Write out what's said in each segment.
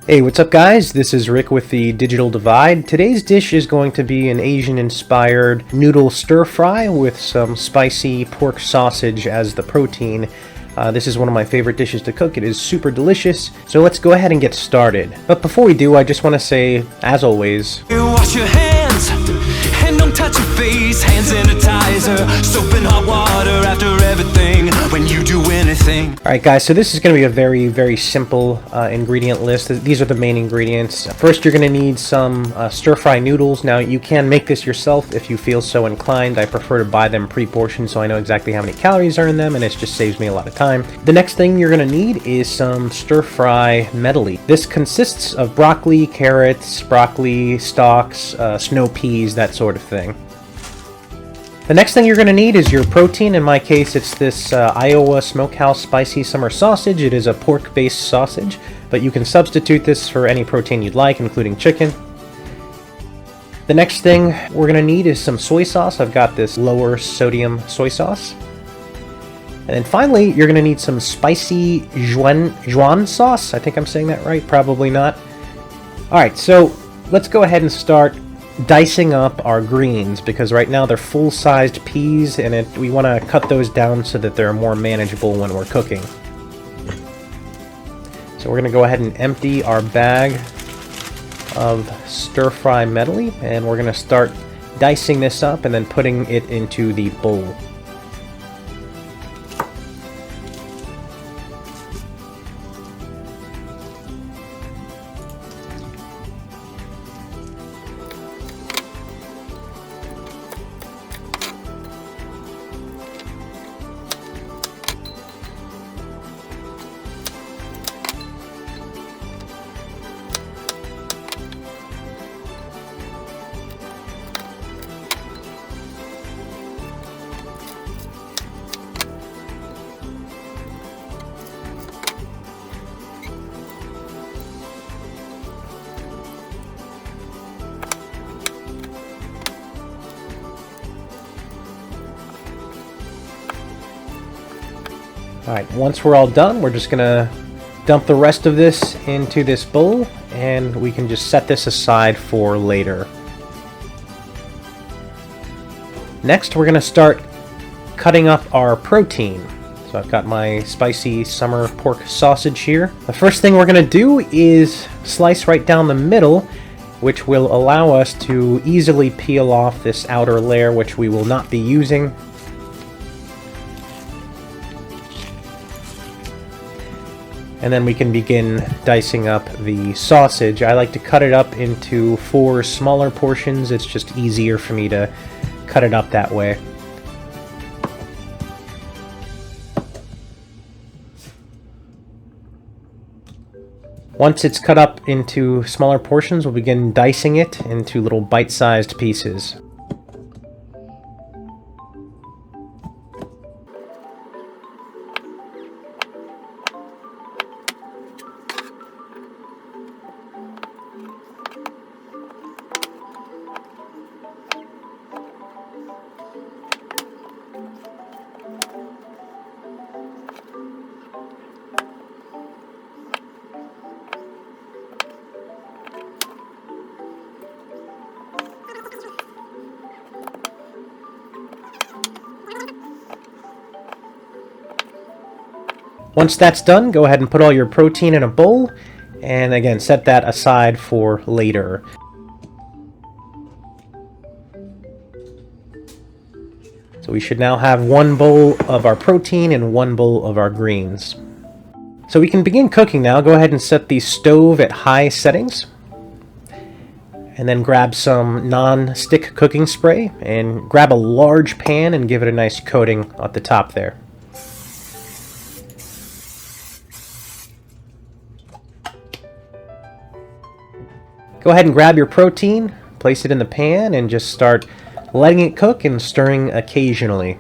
Hey, what's up guys? This is Rick with the Digital Divide. Today's dish is going to be an Asian-inspired noodle stir-fry with some spicy pork sausage as the protein. This is one of my favorite dishes to cook. It is super delicious, so let's go ahead and get started. But before we do, I just want to say, as always, wash your hands and don't touch your face. Hand sanitizer, soap and hot water after everything when you do anything. Alright guys, so this is going to be a very simple ingredient list. These are the main ingredients. First, you're going to need some stir-fry noodles. Now, you can make this yourself if you feel so inclined. I prefer to buy them pre-portioned so I know exactly how many calories are in them, and it just saves me a lot of time. The next thing you're going to need is some stir-fry medley. This consists of broccoli, carrots, broccoli stalks, snow peas, that sort of thing. The next thing you're going to need is your protein. In my case, it's this Iowa Smokehouse Spicy Summer Sausage. It is a pork-based sausage, but you can substitute this for any protein you'd like, including chicken. The next thing we're going to need is some soy sauce. I've got this lower sodium soy sauce. And then finally, you're going to need some spicy Juan sauce. I think I'm saying that right. Probably not. Alright, so let's go ahead and start dicing up our greens, because right now they're full-sized peas, and we want to cut those down so that they're more manageable when we're cooking. So we're going to go ahead and empty our bag of stir-fry medley, and we're going to start dicing this up and then putting it into the bowl. Alright, once we're all done, we're just gonna dump the rest of this into this bowl, and we can just set this aside for later. Next, we're gonna start cutting up our protein. So I've got my spicy summer pork sausage here. The first thing we're gonna do is slice right down the middle, which will allow us to easily peel off this outer layer, which we will not be using. And then we can begin dicing up the sausage. I like to cut it up into 4 smaller portions. It's just easier for me to cut it up that way. Once it's cut up into smaller portions, we'll begin dicing it into little bite-sized pieces. Once that's done, go ahead and put all your protein in a bowl, and again, set that aside for later. So we should now have 1 bowl of our protein and 1 bowl of our greens. So we can begin cooking now. Go ahead and set the stove at high settings. And then grab some non-stick cooking spray, and grab a large pan and give it a nice coating at the top there. Go ahead and grab your protein, place it in the pan, and just start letting it cook and stirring occasionally.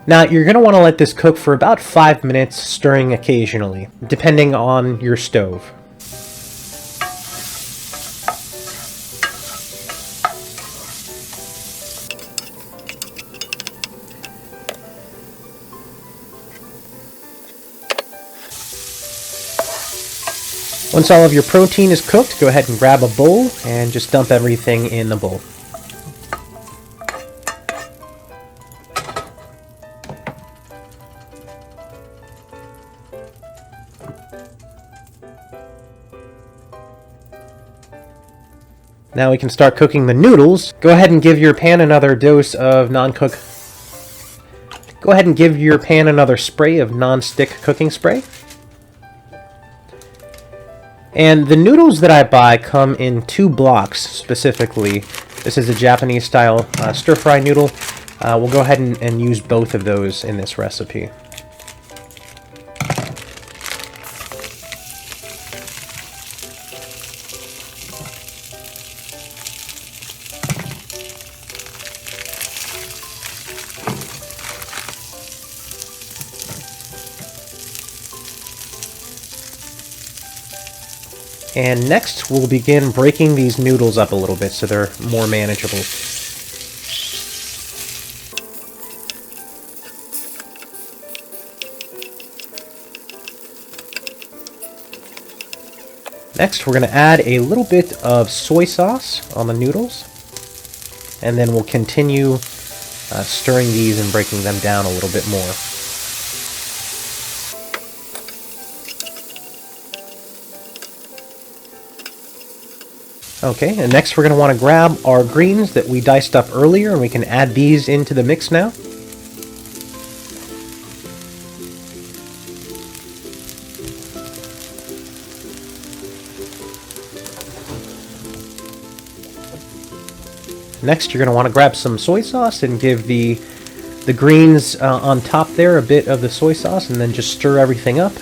Now, you're going to want to let this cook for about 5 minutes, stirring occasionally, depending on your stove. Once all of your protein is cooked, go ahead and grab a bowl and just dump everything in the bowl. Now we can start cooking the noodles. Go ahead and give your pan another dose of Go ahead and give your pan another spray of non-stick cooking spray. And the noodles that I buy come in 2 blocks specifically. This is a Japanese style stir-fry noodle. We'll go ahead and use both of those in this recipe. And next, we'll begin breaking these noodles up a little bit so they're more manageable. Next, we're going to add a little bit of soy sauce on the noodles. And then we'll continue stirring these and breaking them down a little bit more. Okay, and next we're going to want to grab our greens that we diced up earlier, and we can add these into the mix now. Next, you're going to want to grab some soy sauce and give the greens on top there a bit of the soy sauce, and then just stir everything up.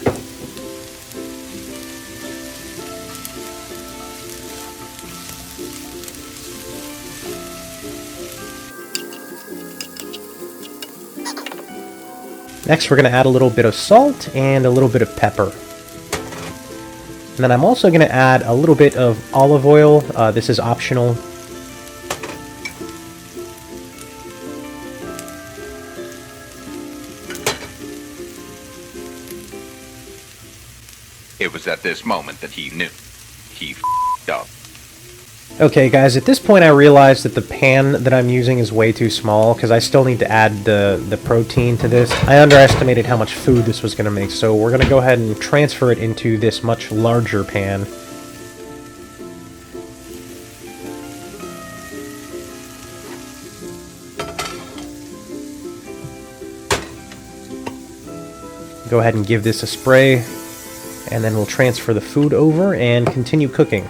Next, we're going to add a little bit of salt and a little bit of pepper. And then I'm also going to add a little bit of olive oil. This is optional. It was at this moment that he knew. He f***ed up. Okay guys, at this point I realized that the pan that I'm using is way too small because I still need to add the protein to this. I underestimated how much food this was going to make, so we're going to go ahead and transfer it into this much larger pan. Go ahead and give this a spray, and then we'll transfer the food over and continue cooking.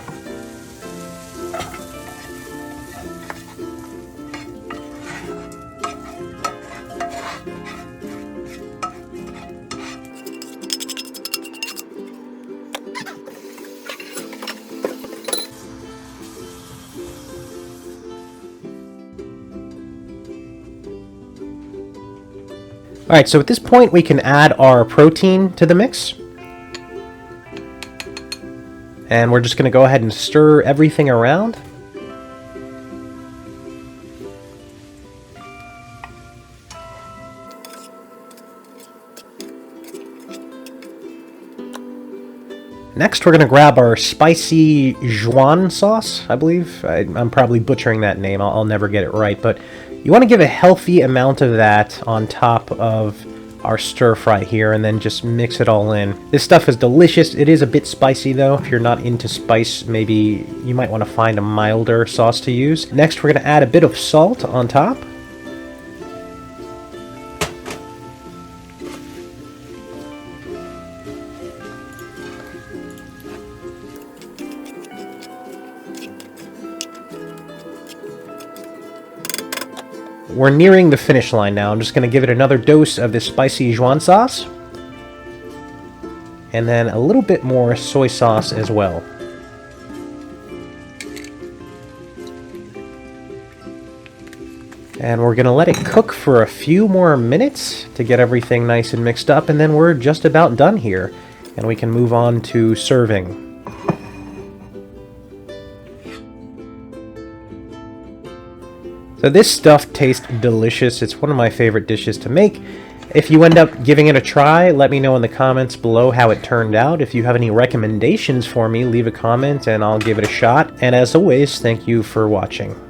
Alright, so at this point we can add our protein to the mix. And we're just going to go ahead and stir everything around. Next, we're going to grab our spicy Zhuan sauce, I believe. I'm probably butchering that name. I'll never get it right, but you want to give a healthy amount of that on top of our stir fry here, and then just mix it all in. This stuff is delicious. It is a bit spicy though. If you're not into spice, maybe you might want to find a milder sauce to use. Next, we're going to add a bit of salt on top. We're nearing the finish line now. I'm just going to give it another dose of this spicy Zhuan sauce. And then a little bit more soy sauce as well. And we're going to let it cook for a few more minutes to get everything nice and mixed up. And then we're just about done here. And we can move on to serving. So this stuff tastes delicious. It's one of my favorite dishes to make, If you end up giving it a try, let me know in the comments below how it turned out. If you have any recommendations for me, leave a comment and I'll give it a shot. And as always, thank you for watching.